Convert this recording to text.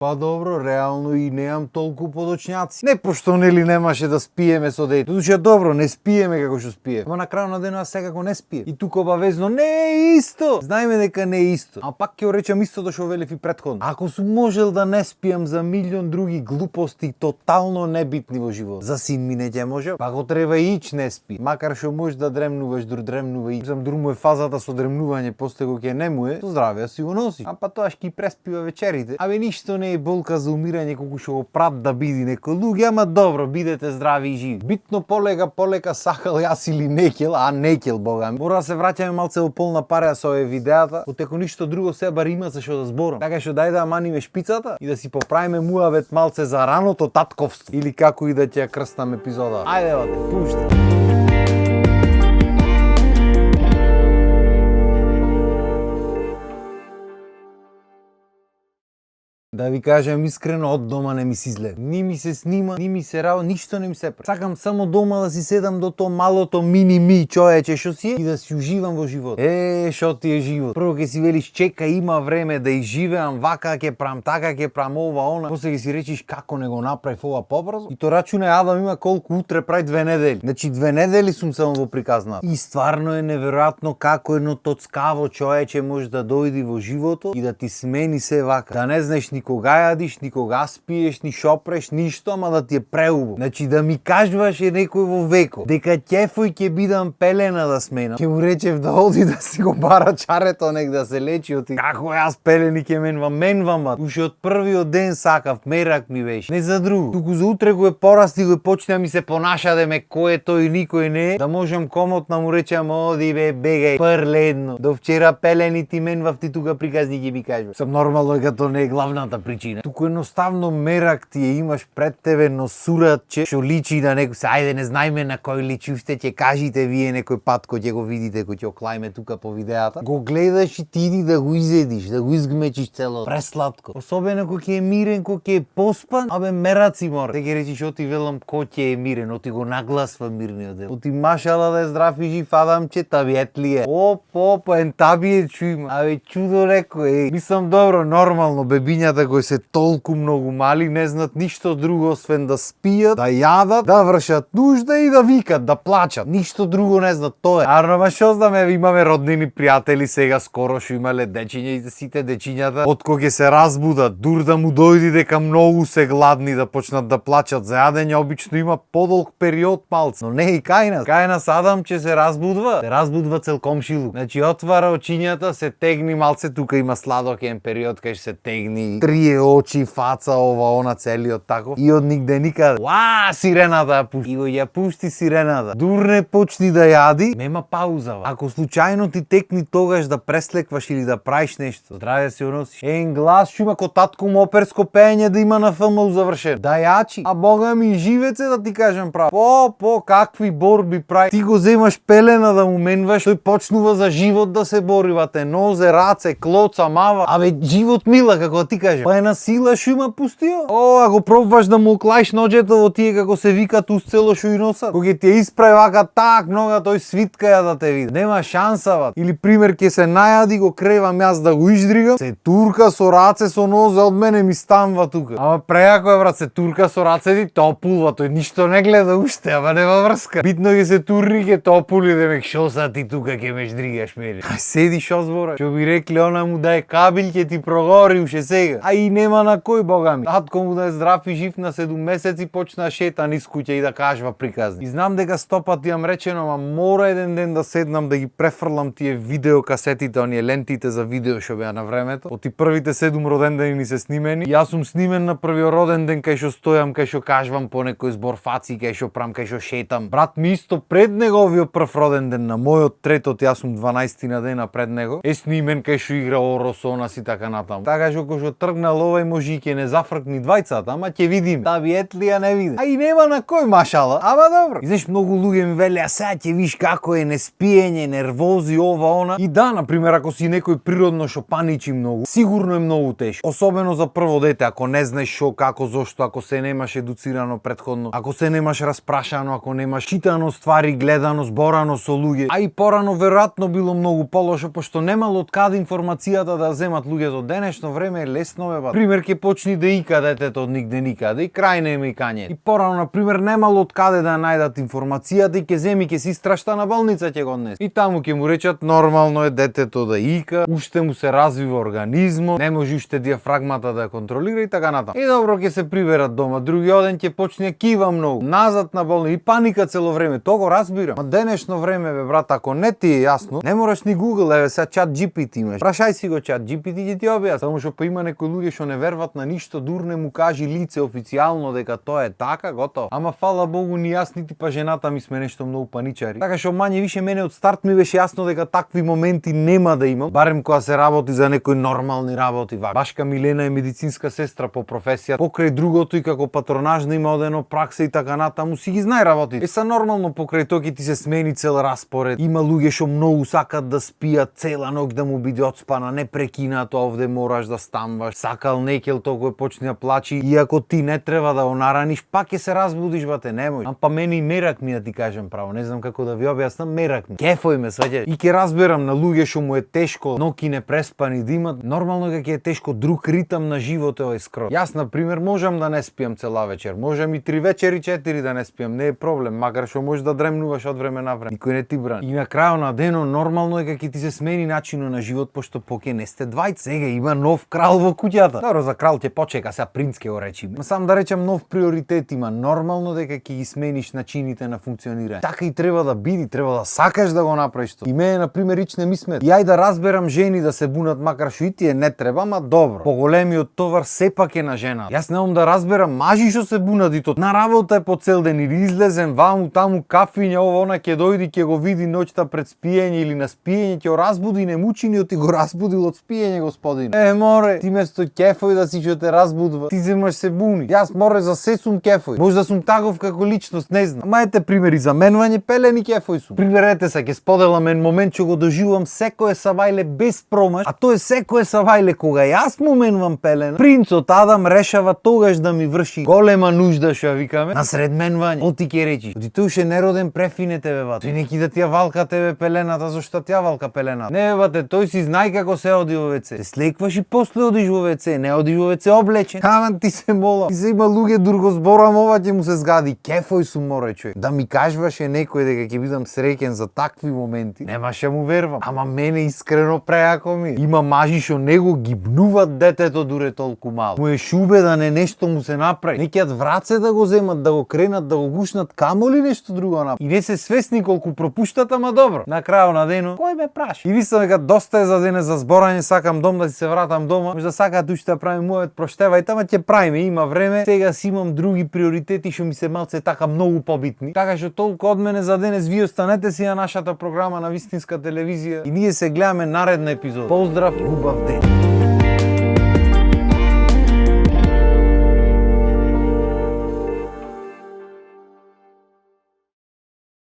Па добро, реално и немам толку подочњаци. Не пошто нели немаше да спиеме со дете. Додуше добро, не спиеме како што спие. Ама на крајот на денот секако не спие. И тука обавезно не е исто. Знаеме дека не е исто. А пак ќе речам истото што велев и претходно. Ако сум можел да не спиам за милион други глупости тотално небитни во живот, за син ми не ќе може. Па го треба ич не спи. Макар што може да дремнуваш, дремнува и сам друго е фазата со дремнување, после го ќе не му е, со здравје си го носи. А па тоа ќе преспива вечерите. Абе ништо не е болка за умирање колку што го прат да биди некој луѓе, ама добро, бидете здрави и живи. Битно полека сакал јас или некел, а некел бога ми. Мора да се враќаме малце во полна пареа со овие видеата, отеко ништо друго се бар има за што да зборам. Така што дај да маниме шпицата и да си поправиме муавет малце за раното татковство или како и да ќе ја крстам епизода. Ајде бате, пушти. Да ви кажам искрено, од дома не ми се излева. Ни ми се снима, ни ми се рава, ништо не ми се прави. Сакам само дома да си седам до тоа малото мини-ми човече што си е и да си уживам во живот. Шо ти е живот? Прво ќе си велиш чека има време да изживеам, вака ќе прам, така ќе прам, ова, она. После ќе си речиш како не го направив ова побрзо. И то рачуне Адам има колку утре прави 2 недели. Значи 2 недели сум само во приказната. И стварно е неверојатно како едно тоцкаво човече може да дојде во животот и да ти смени се вака. Да не знаеш ни кога јадиш, ни кога спиеш, ни шопреш, ништо, ама да ти е преубаво. Значи да ми кажуваш е некој во веко, дека ќефој ќе бидам пелена да сменам. Ќе му речев да оди да си го бара чарето, нек да се лечи оти. Како јас пелени ќе менвам, бат. Уште од првиот ден сакав, мерак ми беше. Не за друго. Туку за утре го е порасти, го почне да ми се понаша да ме кој е тој и никој не е, да можам комотно му речам оди бе, бегај, прледно. До вчера пелени ти менвав, ти тука приказни ќе ми кажуваш. Сам нормално дека тоа не е главната причина. Туку едноставно мерак ти е, имаш пред тебе носуратче што личи на некој. Ајде не знаеме на кој личи, уште ќе кажите вие некој пат кој ќе го видите, кој ќе оклајме тука по видеата. Го гледаш и ти иди да го изедиш, да го изгмечиш цело. Пресладко. Особено кој ќе е мирен, кој ќе е поспан, абе мераци мора. Те ќе речиш оти велам кој ќе е мирен, оти го нагласва мирниот дел. Оти машала да е здрав и жив Адамче, табиет ли е? Оп, ентабиет чујма. Абе чудо некој. Мислам добро, нормално бебињата кои се толку многу мали не знаат ништо друго освен да спијат, да јадат, да вршат нужда и да викат, да плачат. Ништо друго не знаат, тоа е. Арно што знаме, имаме роднини пријатели сега скоро што имале дечиња и сите дечињата од кога ќе се разбудат, дур да му дојде дека многу се гладни да почнат да плачат за јадење, обично има подолг период малце. Но не и кај нас. Кај нас Адам че се разбудва цел комшилук. Значи отвара очињата, се тегни малце, тука има сладокен период кај се тегни трие очи, фаца, ова, она, целиот тако. И од нигде никаде. Сирената ја пушти. И го ја пушти сирената. Дур не почни да јади, нема пауза. Ако случајно ти текни тогаш да преслекваш или да правиш нешто, здраве си уносиш. Глас што има ко татко му оперско пеење да има на ФМУ завршен. Да јачи. А бога ми живеце да ти кажам право. Какви борби прави. Ти го земаш пелена да му менваш, тој почнува за живот да се бори, вате нозе, раце, клоца, мава. Абе живот мила како ти кажам. Па е на сила што има пустио. Ако пробваш да му оклаиш ноџето во тие како се викат устело што и носат. Кога ти ја исправи вака так нога, тој свитка ја да те види. Нема шанса, бат. Или пример ќе се најади, го кревам јас да го издригам, се турка со раце со нозе, од мене ми станва тука. Ама преако е брат, се турка со раце ти топулва, тој ништо не гледа уште, ама нема врска. Битно ќе се турни, ќе топули да ме шо са ти тука ќе ме ждригаш мене. Седи шо збора. Што би рекли она му да е кабил ќе ти прогори уште сега. А и нема на кој бога ми. Татко му да е здрав и жив на 7 месеци почна шета низ куќа и да кажва приказни. И знам дека 100 пати јам речено, ама мора еден ден да седнам да ги префрлам тие видео касетите, оние лентите за видео што беа на времето. Оти првите 7 родендени ни се снимени. И јас сум снимен на првиот роден ден кај што стојам, кај што кажвам по некој збор фаци, кај што прам, кај што шетам. Брат ми исто пред неговиот прв роден ден, на мојот третот, јас сум 12 на дена пред него, е снимен кај што игра Оросонас и така натаму. Така што кога што тргнал овај може и ќе не зафркни двајцата, ама ќе видиме. Табиет ли ја не види. А и нема на кој машала. Ама добро. И знаеш многу луѓе ми велеа сега ќе виш како е неспиење, нервози, ова она. И да, на пример, ако си некој природно што паничи многу, сигурно е многу тешко. Особено за прво дете, ако не знаеш што, како, зошто, ако се немаш едуцирано претходно, ако се немаш распрашано, ако немаш читано ствари, гледано, зборано со луѓе. А и порано веројатно било многу полошо, пошто немало од каде информацијата да земат луѓето. Денешно време е лесно бе бат. Пример ќе почни да ика детето од нигде никаде и крај нема икање. И порано на пример немало од каде да најдат информацијата и ќе земи ќе си страшта на болница ќе го однесе. И таму ќе му речат нормално е детето да ика, уште му се развива организмот, не може уште диафрагмата да ја контролира и така натаму. И добро ќе се приберат дома, другиот ден ќе почне кива многу, назад на болни и паника цело време. Тоа го разбирам. Ма денешно време бе брат, ако не ти е јасно, не мораш ни Google, еве сега чат GPT имаш. Прашај си го чат GPT ќе ти објасни. Само што па има некои луѓе што не верват на ништо, дур не му кажи лице официјално дека тоа е така, готово. Ама фала Богу ни јас нити па жената ми сме нешто многу паничари. Така што мање више мене од старт ми беше јасно дека такви моменти нема да имам, барем кога се работи за некои нормални работи. Башка Милена е медицинска сестра по професија, покрај другото и како патронажна има одено пракса и така натаму си ги знае работите. Са нормално покрај тоа ќе ти се смени цел распоред. Има луѓе што многу сакат да спијат цела ноќ да му биде отспана, непрекинато овде мораш да станваш. Сакал некел толку почне да плачи и ако ти не треба да го нараниш, пак ќе се разбудиш бате, немој. Ам па мене и мерак ми да ти кажам право, не знам како да ви објаснам, мерак ми. Кефој ме сваќаш. И ќе разберам на луѓе што му е тешко, ноки не преспани да имат, нормално дека ќе е тешко, друг ритам на живот е овој скроз. Јас на пример можам да не спиам цела вечер, можам и 3 вечери 4 да не спиам, не е проблем, макар што можеш да дремнуваш од време на време. Никој не ти брани. И на крајот на денот нормално е дека ќе ти се смени начинот на живот, пошто поќе не сте двајца. Сега има нов крал во куќата. Добро, за крал ќе почека, сега принц ќе го речи. Сам да речам нов приоритет има. Нормално дека ќе ги смениш начините на функционирање. Така и треба да биде, треба да сакаш да го направиш тоа. И мене на пример ичне ми смет. И ај да разберам жени да се бунат, макар што и тие не треба, ама добро. Поголемиот товар сепак е на жена. Јас немам да разберам мажи што се бунат и тоа. На работа е по цел ден или излезен ваму таму кафиња, ова она ќе дојди ќе го види ноќта пред спиење или на спиење ќе го разбуди, не мучини ти го разбудил од спиење господин. Море, ти место кефој да си што те разбудва, ти земаш се буни. Јас море за се сум кефој. Може да сум таков како личност, не знам. Ама ете примери за менување пелени кефој сум. Примерете се, ќе споделам еден момент што го доживувам секое савајле без промаш, а тоа е секое савајле кога јас му менувам пелена. Принцот Адам решава тогаш да ми врши голема нужда што ја викаме насред менување. Оти ќе речи, ти тој ше нероден префине тебе бат. Тој неки да ти ја валка тебе пелената, зашто ти ја валка пелената. Не бате, тој си знај како се оди во WC. Се слекваш и после одиш во WC, не одиш во WC облечен. Ама ти се молам. Ти се има луѓе дур го зборам ова ќе му се згади. Кефој сум море човек. Да ми кажваше некој дека ќе бидам среќен за такви моменти, немаше му вервам. Ама мене искрено преако ми. Има мажи што него гибнуваат детето дуре толку мало. Му е шубе да не нешто му се направи. Некијат враце да го земат, да го кренат, да го гушнат, камоли нешто друго направи. И не се свесни колку пропуштат, ама добро. На крајот на денот, кој ме праши? И мислам дека доста е за денес за зборање, сакам дом да си се вратам дома. Може да сакате уште да правиме мојот проштевајте, ама ќе правиме, има време. Сега си имам други приоритети што ми се малце така многу побитни. Така што толку од мене за денес, ви останете си на нашата програма на Вистинска телевизија и ние се гледаме наредна епизода. Поздрав и убав ден.